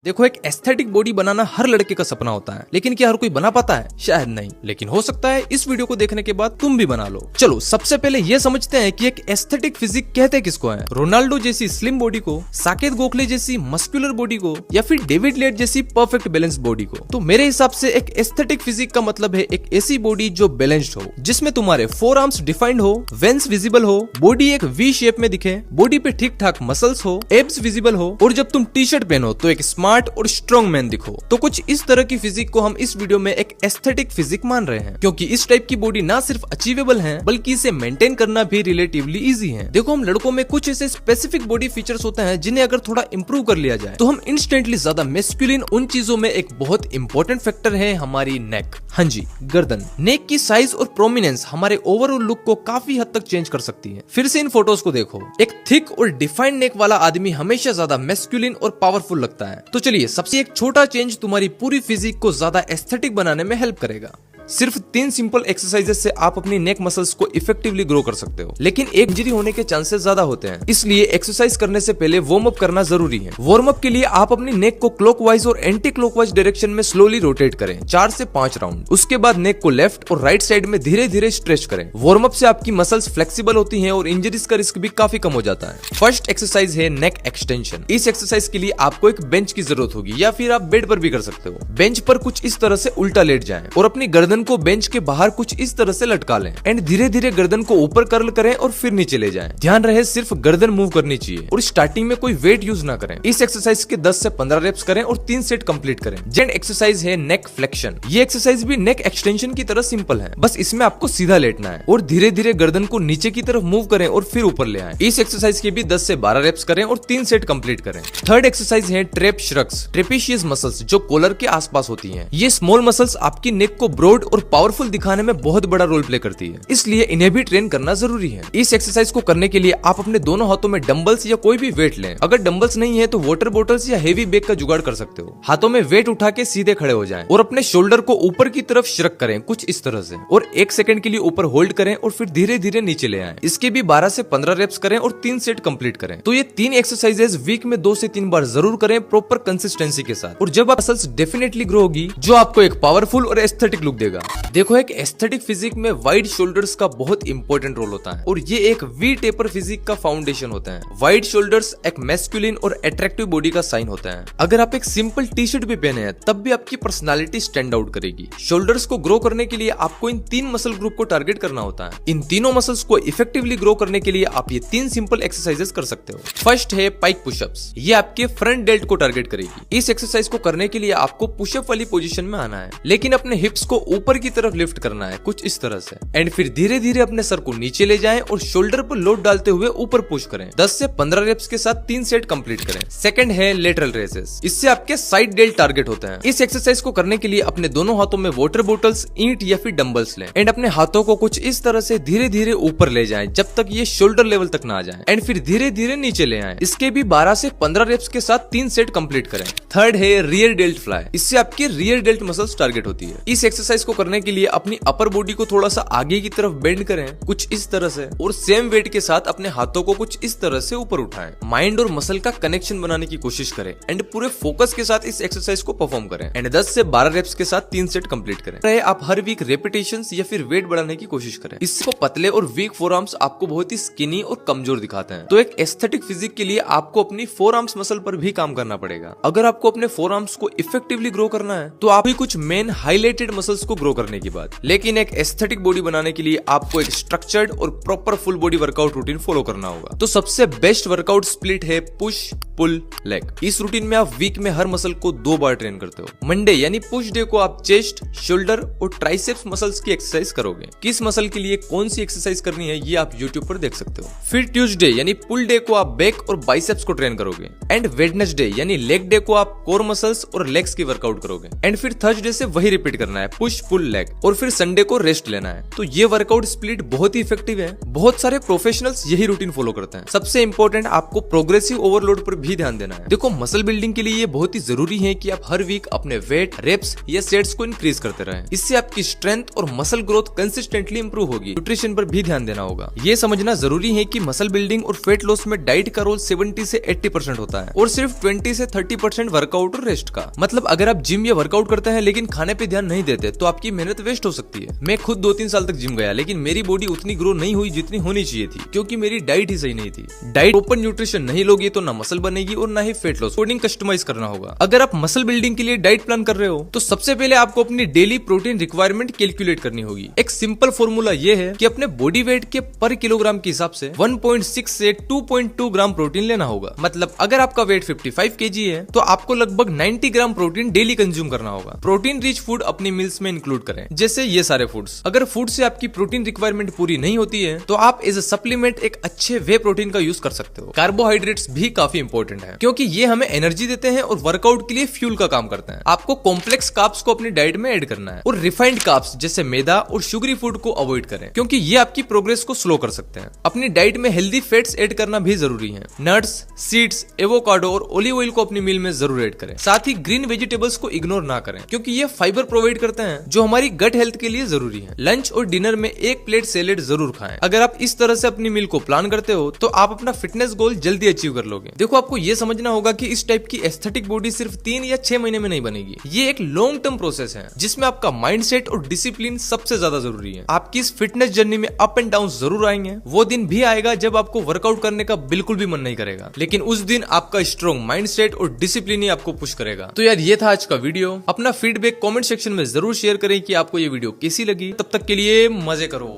देखो, एक aesthetic body बनाना हर लड़के का सपना होता है, लेकिन क्या हर कोई बना पाता है? शायद नहीं, लेकिन हो सकता है इस वीडियो को देखने के बाद तुम भी बना लो। चलो सबसे पहले ये समझते हैं कि एक एस्थेटिक फिजिक कहते किसको है। रोनाल्डो जैसी स्लिम बॉडी को, साकेत गोखले जैसी मस्कुलर बॉडी को, या फिर डेविड लेट जैसी परफेक्ट बैलेंस बॉडी को? तो मेरे हिसाब से एक एस्थेटिक फिजिक का मतलब है एक ऐसी बॉडी जो बैलेंस्ड हो, जिसमें तुम्हारे फोर आर्म्स डिफाइंड हो, वेंस विजिबल हो, बॉडी एक वी शेप में दिखे, बॉडी पे ठीक ठाक मसल्स हो, एब्स विजिबल हो, और जब तुम टी शर्ट पहनो तो एक स्मार्ट और स्ट्रॉन्ग मैन दिखो। तो कुछ इस तरह की फिजिक को हम इस वीडियो में एक एस्थेटिक फिजिक मान रहे हैं, क्योंकि इस टाइप की बॉडी ना सिर्फ अचीवेबल है बल्कि इसे मेंटेन करना भी रिलेटिवली इजी है। देखो, हम लड़कों में कुछ ऐसे स्पेसिफिक बॉडी फीचर्स होते हैं जिन्हें अगर थोड़ा इंप्रूव कर लिया जाए तो हम इंस्टेंटली ज्यादा मेस्कुलिन। उन चीजों में एक बहुत इंपॉर्टेंट फैक्टर है हमारी नेक। हाँ जी, गर्दन। नेक की साइज और प्रोमिनेंस हमारे ओवरऑल लुक को काफी हद तक चेंज कर सकती है। फिर से इन फोटोज को देखो, एक थिक और डिफाइंड नेक वाला आदमी हमेशा ज्यादा मेस्कुलिन और पावरफुल लगता है। तो चलिए, सबसे एक छोटा चेंज तुम्हारी पूरी फिजिक को ज्यादा एस्थेटिक बनाने में हेल्प करेगा। सिर्फ 3 सिंपल एक्सरसाइजेस से आप अपनी नेक मसल्स को इफेक्टिवली ग्रो कर सकते हो, लेकिन एक इंजरी होने के चांसेस ज्यादा होते हैं, इसलिए एक्सरसाइज करने से पहले वार्म अप करना जरूरी है। वार्म अप के लिए आप अपनी नेक को क्लॉकवाइज और एंटी क्लॉकवाइज डायरेक्शन में स्लोली रोटेट करें 4 से 5 राउंड। उसके बाद नेक को लेफ्ट और राइट साइड में धीरे धीरे स्ट्रेच करें। वार्म अप से आपकी मसल्स फ्लेक्सिबल होती हैं और इंजरीज का रिस्क भी काफी कम हो जाता है। फर्स्ट एक्सरसाइज है नेक एक्सटेंशन। इस एक्सरसाइज के लिए आपको एक बेंच की जरूरत होगी, या फिर आप बेड पर भी कर सकते हो। बेंच पर कुछ इस तरह से उल्टा लेट जाएं और अपनी गर्दन को बेंच के बाहर कुछ इस तरह से लटका लें एंड धीरे धीरे गर्दन को ऊपर कर्ल करें और फिर नीचे ले जाएं। ध्यान रहे सिर्फ गर्दन मूव करनी चाहिए और स्टार्टिंग में कोई वेट यूज ना करें। इस एक्सरसाइज के 10 से 15 रेप्स करें और 3 सेट कंप्लीट करें। जेंट एक्सरसाइज है नेक फ्लेक्शन। ये एक्सरसाइज भी नेक एक्सटेंशन की तरह सिंपल है, बस इसमें आपको सीधा लेटना है और धीरे धीरे गर्दन को नीचे की तरफ मूव करें और फिर ऊपर ले आए। इस एक्सरसाइज के भी 10 से 12 रेप्स करें और 3 सेट कंप्लीट करें। थर्ड एक्सरसाइज है ट्रेप श्रक्स। ट्रेपेशियस मसल्स जो कॉलर के आसपास होती हैं। ये स्मॉल मसल्स आपकी नेक को ब्रॉड और पावरफुल दिखाने में बहुत बड़ा रोल प्ले करती है, इसलिए इन्हें भी ट्रेन करना जरूरी है। इस एक्सरसाइज को करने के लिए आप अपने दोनों हाथों में डंबल्स या कोई भी वेट लें। अगर डंबल्स नहीं है तो वाटर बोटल्स या हेवी बैग का जुगाड़ कर सकते हो। हाथों में वेट उठा के सीधे खड़े हो जाएं और अपने शोल्डर को ऊपर की तरफ श्रक करें कुछ इस तरह से, और 1 सेकंड के लिए ऊपर होल्ड करें और फिर धीरे धीरे नीचे ले आएं। इसके भी 12 से 15 रेप्स करें और 3 सेट कंप्लीट करें। तो ये 3 एक्सरसाइजेस वीक में 2 से 3 बार जरूर करें प्रॉपर कंसिस्टेंसी के साथ, और जब आप मसल्स डेफिनेटली ग्रो होगी जो आपको एक पावरफुल और एस्थेटिक लुक देगा। देखो, एक एस्थेटिक फिजिक में वाइड शोल्डर्स का बहुत इंपॉर्टेंट रोल होता है और ये एक वी टेपर फिजिक का फाउंडेशन होता है। वाइड शोल्डर्स एक मैस्कुलिन और अट्रैक्टिव बॉडी का साइन होता है। अगर आप एक सिंपल टी शर्ट भी पहने हैं तब भी आपकी पर्सनालिटी स्टैंड आउट करेगी। शोल्डर्स को ग्रो करने के लिए आपको इन 3 मसल ग्रुप को टारगेट करना होता है। इन तीनों मसल्स को इफेक्टिवली ग्रो करने के लिए आप ये 3 सिंपल एक्सरसाइजेस कर सकते हो। फर्स्ट है पाइक पुशअप्स। ये आपके फ्रंट डेल्ट को टारगेट करेगी। इस एक्सरसाइज को करने के लिए आपको पुशअप वाली पोजीशन में आना है, लेकिन अपने हिप्स को ऊपर की तरफ लिफ्ट करना है कुछ इस तरह से, एंड फिर धीरे धीरे अपने सर को नीचे ले जाएं और शोल्डर पर लोड डालते हुए ऊपर पुश करें। 10 से 15 रेप्स के साथ 3 सेट कंप्लीट करें। सेकंड है लेटरल रेसेस। इससे आपके साइड डेल्ट टारगेट होते हैं। इस एक्सरसाइज को करने के लिए अपने दोनों हाथों में वाटर बोटल्स, ईंट या फिर डंबल्स लें एंड अपने हाथों को कुछ इस तरह से धीरे धीरे ऊपर ले जाएं जब तक ये शोल्डर लेवल तक ना आ जाए, एंड फिर धीरे धीरे नीचे ले आएं। इसके भी 12 से 15 रेप्स के साथ 3 सेट कंप्लीट करें। थर्ड है रियर डेल्ट फ्लाई। इससे आपकी रियर डेल्ट मसल्स टारगेट होती है। इस एक्सरसाइज को करने के लिए अपनी अपर बॉडी को थोड़ा सा आगे की तरफ बेंड करें कुछ इस तरह से, और सेम वेट के साथ अपने हाथों को कुछ इस तरह से ऊपर उठाएं। माइंड और मसल का कनेक्शन बनाने की कोशिश करें एंड पूरे फोकस के साथ इस एक्सरसाइज को परफॉर्म करें, एंड 10 से 12 रेप्स के साथ 3 सेट कंप्लीट करें। आप हर वीक रेपिटेशंस या फिर वेट बढ़ाने की कोशिश करें। इससे पतले और वीक फोर आर्म्स आपको बहुत ही स्किनी और कमजोर दिखाते हैं। तो एक एस्थेटिक फिजिक के लिए आपको अपनी फोर आर्म्स मसल पर भी काम करना पड़ेगा। अगर आपको अपने फोर आर्म्स को इफेक्टिवली ग्रो करना है तो आप ही कुछ मेन हाईलाइटेड मसल्स को ग्रो करने की बात, लेकिन एक एस्थेटिक बॉडी बनाने के लिए आपको एक स्ट्रक्चर्ड और proper full body workout routine follow करना होगा। तो सबसे बेस्ट वर्कआउट स्प्लिट है पुश पुल लेग। इस रूटीन में आप वीक में हर मसल को 2 बार ट्रेन करते हो। मंडे यानी पुश डे को आप चेस्ट, शोल्डर और ट्राइसेप्स मसल्स की एक्सरसाइज करोगे। किस मसल के लिए कौन सी एक्सरसाइज करनी है ये आप यूट्यूब पर देख सकते हो। फिर ट्यूसडे यानी पुल डे को आप बैक और बाइसेप्स को ट्रेन करोगे, एंड वेडनेसडे यानी लेग डे को आप कोर मसल्स और लेग्स की वर्कआउट करोगे, एंड फिर थर्सडे से वही रिपीट करना है, पुश फुल लेग और फिर संडे को रेस्ट लेना है। तो ये वर्कआउट स्प्लिट बहुत ही इफेक्टिव है। बहुत सारे प्रोफेशनल्स यही रूटीन फॉलो करते हैं। सबसे इंपॉर्टेंट, आपको प्रोग्रेसिव ओवरलोड पर भी ध्यान देना है। देखो, मसल बिल्डिंग के लिए ये बहुत ही जरूरी है कि आप हर वीक अपने वेट, रेप्स या सेट्स को इंक्रीज करते रहें। इससे आपकी स्ट्रेंथ और मसल ग्रोथ कंसिस्टेंटली इंप्रूव होगी। न्यूट्रिशन पर भी ध्यान देना होगा। ये समझना जरूरी है कि मसल बिल्डिंग और वेट लॉस में डाइट का रोल 70 से 80% होता है और सिर्फ 20 से 30% वर्कआउट और रेस्ट का। मतलब अगर आप जिम या वर्कआउट करते हैं लेकिन खाने पे ध्यान नहीं देते तो आपकी मेहनत वेस्ट हो सकती है। मैं खुद 2-3 साल तक जिम गया, लेकिन मेरी बॉडी उतनी ग्रो नहीं हुई जितनी होनी चाहिए थी, क्योंकि मेरी डाइट ही सही नहीं थी। डाइट ओपन न्यूट्रिशन नहीं लोगे तो ना मसल बनेगी और ना ही फेट लॉस। कोडिंग कस्टमाइज करना होगा। अगर आप मसल बिल्डिंग के लिए डाइट प्लान कर रहे हो तो सबसे पहले आपको अपनी डेली प्रोटीन रिक्वायरमेंट कैलकुलेट करनी होगी। एक सिंपल फॉर्मूला ये है कि अपने बॉडी वेट के पर किलोग्राम के हिसाब से 1.6 से 2.2 ग्राम प्रोटीन लेना होगा। मतलब अगर आपका वेट 55 kg है तो आपको लगभग 90 ग्राम प्रोटीन डेली कंज्यूम करना होगा। प्रोटीन रिच फूड अपनी मील्स में इंक्लूड करें, जैसे ये सारे फूड्स। अगर फूड से आपकी प्रोटीन रिक्वायरमेंट पूरी नहीं होती है तो आप एज अ सप्लीमेंट एक अच्छे वे प्रोटीन का यूज कर सकते हो। कार्बोहाइड्रेट्स भी काफी इंपॉर्टेंट है, क्योंकि ये हमें एनर्जी देते हैं और वर्कआउट के लिए फ्यूल का काम करते हैं। आपको कॉम्प्लेक्स कार्ब्स को अपनी डाइट में ऐड करना है और रिफाइंड कार्ब्स जैसे मैदा और शुगरी फूड को अवॉइड करें, क्योंकि ये आपकी प्रोग्रेस को स्लो कर सकते हैं। अपनी डाइट में हेल्दी फैट्स ऐड करना भी जरूरी है। नट्स, सीड्स, एवोकाडो और ओलिव ऑयल को अपनी मील में जरूर ऐड करें। साथ ही ग्रीन वेजिटेबल्स को इग्नोर ना करें, क्योंकि ये फाइबर प्रोवाइड करते हैं जो हमारी गट हेल्थ के लिए जरूरी है। लंच और डिनर में एक प्लेट सैलेड जरूर खाएं। अगर आप इस तरह से अपनी मील को प्लान करते हो तो आप अपना फिटनेस गोल जल्दी अचीव कर लोगे। देखो, आपको ये समझना होगा कि इस टाइप की एस्थेटिक बॉडी सिर्फ 3 या 6 महीने में नहीं बनेगी। ये एक लॉन्ग टर्म प्रोसेस है जिसमें आपका माइंडसेट और डिसिप्लिन सबसे ज्यादा जरूरी है। आपकी इस फिटनेस जर्नी में अप एंड डाउन जरूर आएंगे। वो दिन भी आएगा जब आपको वर्कआउट करने का बिल्कुल भी मन नहीं करेगा, लेकिन उस दिन आपका स्ट्रॉन्ग माइंडसेट और डिसिप्लिन ही आपको पुश करेगा। तो यार, ये था आज का वीडियो। अपना फीडबैक कमेंट सेक्शन में जरूर शेयर करें कि आपको ये वीडियो कैसी लगी। तब तक के लिए मजे करो।